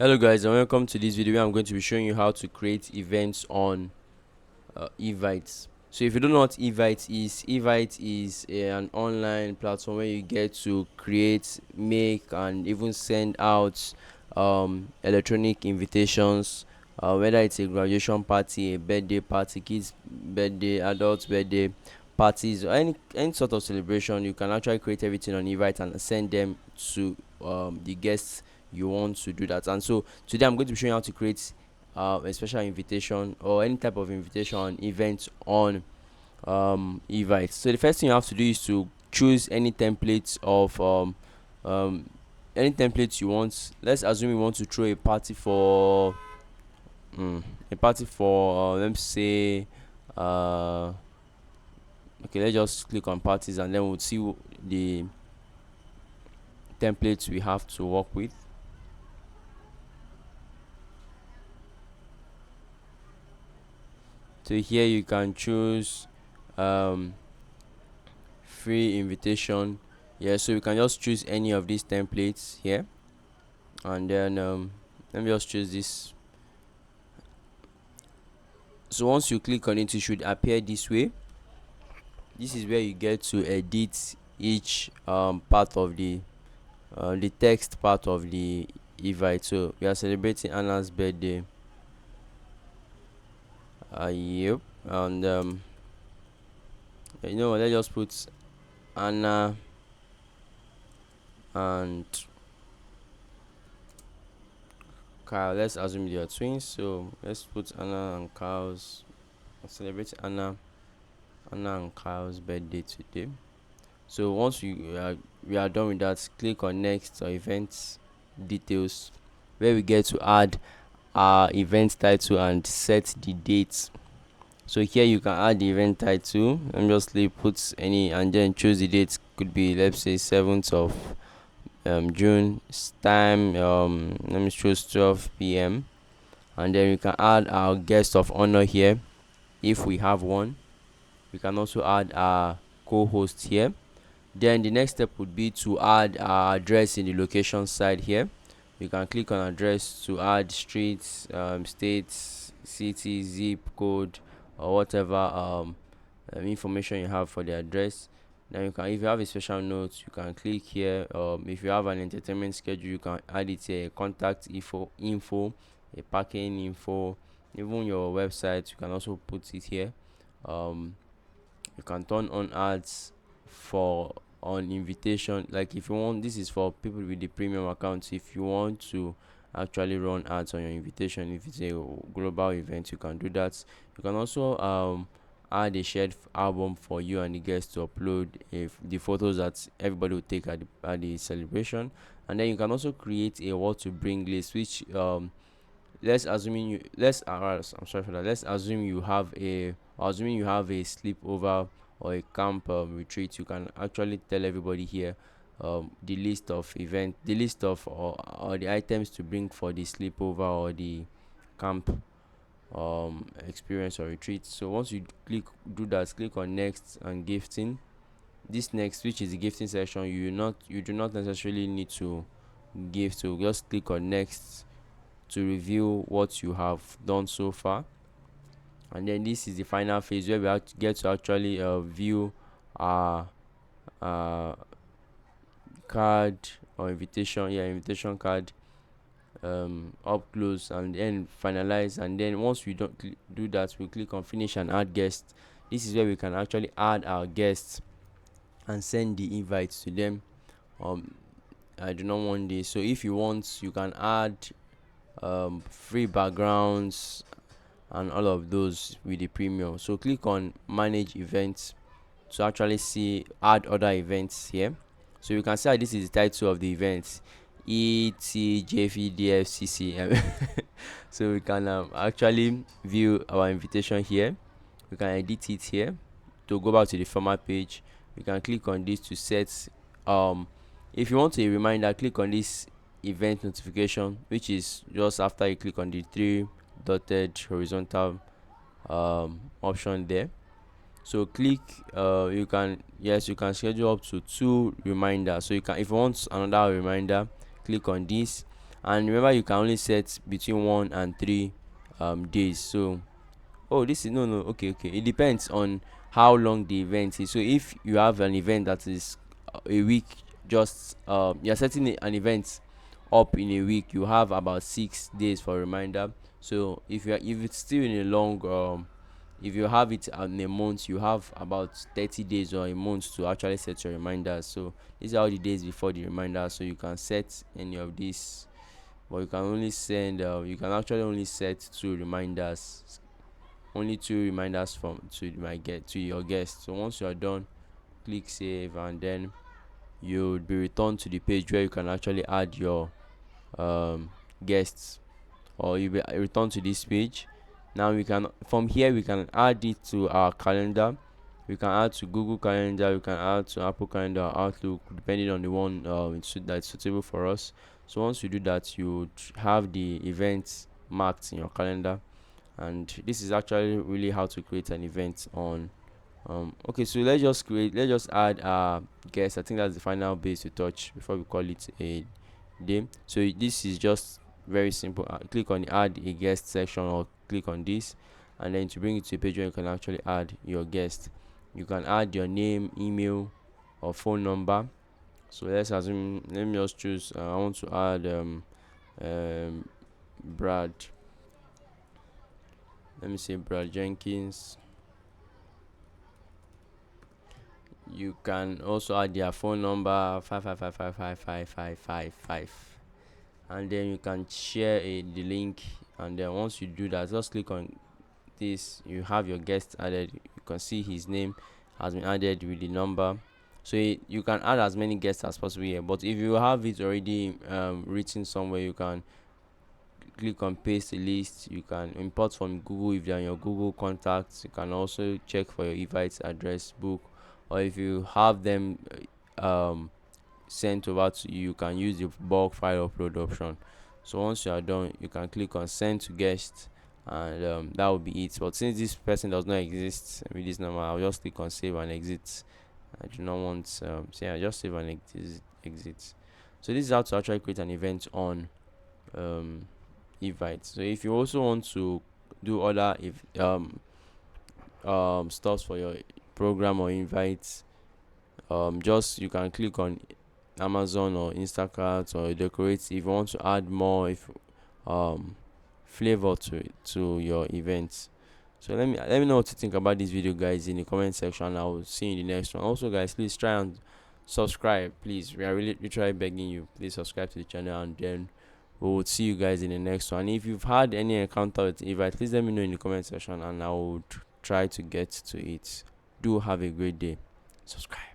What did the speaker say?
Hello guys and welcome to this video where I'm going to be showing you how to create events on Evite. So if you don't know what Evite is an online platform where you get to create, make and even send out electronic invitations, whether it's a graduation party, a birthday party, kids birthday, adults birthday parties, or any sort of celebration. You can actually create everything on Evite and send them to the guests you want to do that. And so today I'm going to be showing you how to create a special invitation or any type of invitation event on Evite. So the first thing you have to do is to choose any templates of um, any templates you want. Let's assume you want to throw a party for let's say uh okay, let's just click on parties and then we'll see the templates we have to work with. So here you can choose um free invitation. Yeah, so you can just choose any of these templates here and then let me just choose this. So once you click on it, it should appear this way. This is where you get to edit each part of the text part of the invite. So we are celebrating Anna's birthday. Yep. And you know what, let's just put Anna and Kyle. Let's assume they are twins, so let's put Anna and Kyle's celebrate Anna and Kyle's birthday today. So once we are done with that, click on next or events details, where we get to add our event title and set the date. So here you can add the event title and just put any and then choose the date. Could be, let's say, 7th of June. Time, let me choose 12 p.m. and then we can add our guest of honor here if we have one. We can also add our co-host here. Then the next step would be to add our address in the location side here. You can click on address to add streets, states, city, zip code, or whatever information you have for the address. Then you can, if you have a special note, you can click here. If you have an entertainment schedule, you can add it here. Contact info, a parking info, even your website. You can also put it here. You can turn on ads for on invitation. Like if you want, this is for people with the premium accounts. If you want to actually run ads on your invitation, if it's a global event, you can do that. You can also add a shared album for you and the guests to upload if the photos that everybody will take at the celebration. And then you can also create a what to bring list, which let's assuming you let's I'm sorry for that. Let's assume you have a assuming you have a sleepover or a camp retreat. You can actually tell everybody here the list of or the items to bring for the sleepover or the camp experience or retreat. So once you do that, click on next and gifting. This next, which is the gifting section, you do not necessarily need to give. So just click on next to review what you have done so far. And then this is the final phase where we get to actually view our uh, card or invitation card up close, and then finalize. And then once we don't do that, we click on finish and add guests. This is where we can actually add our guests and send the invites to them. I do not want this, so if you want, you can add free backgrounds and all of those with the premium. So click on manage events to actually see add other events here. So you can see this is the title of the event, ETJVDFCCM. So we can actually view our invitation here. We can edit it here. To go back to the format page, we can click on this to set if you want a reminder, click on this event notification, which is just after you click on the three dotted horizontal option there. So click you can schedule up to 2 reminders. So you can, if you want another reminder, click on this, And remember, you can only set between 1 and 3 days. So, oh, this is, no, no, okay, okay. It depends on how long the event is. So if you have an event that is a week, just you're setting an event up in a week, you have about 6 days for reminder. So if it's still in a long if you have it in a month, you have about 30 days or a month to actually set your reminders. So these are all the days before the reminder, so you can set any of these, but you can only send you can actually only set 2 reminders, only 2 reminders from to my get to your guest. So once you are done, click save, and then you'll be returned to the page where you can actually add your um guests, or you will return to this page. Now we can, from here we can add it to our calendar. We can add to Google Calendar, we can add to Apple Calendar, Outlook, depending on the one that's suitable for us. So once you do that, you have the events marked in your calendar. And this is actually really how to create an event on okay. So let's just add guest. I think that's the final base to touch before we call it a day. So this is just very simple. Click on the add a guest section, or click on this, and then to bring it to a page where you can actually add your guest. You can add your name, email, or phone number. So let's assume, let me just choose, I want to add um Brad. Let me say Brad Jenkins. You can also add their phone number, 555555555, and then you can share the link. And then once you do that, just click on this. You have your guest added. You can see his name has been added with the number. So you can add as many guests as possible here. But if you have it already written somewhere, you can click on paste the list. You can import from Google if they're in your Google contacts. You can also check for your Evite address book, or if you have them sent over to you, you can use the bulk file upload option. So once you are done, you can click on send to guest, and that will be it. But since this person does not exist with this number, I'll just click on save and exit. I do not want say I just save and exit. So this is how to actually create an event on um Evite. So if you also want to do other if stuff for your program or invites, just you can click on Amazon or Instacart or decorate if you want to add more if um flavor to your events. So let me know what you think about this video, guys, in the comment section. I will see you in the next one. Also, guys, please try and subscribe, please. We are really literally begging you, please subscribe to the channel, and then we will see you guys in the next one. If you've had any encounter with Evite, please let me know in the comment section, and I will try to get to it. Do have a great day. Subscribe.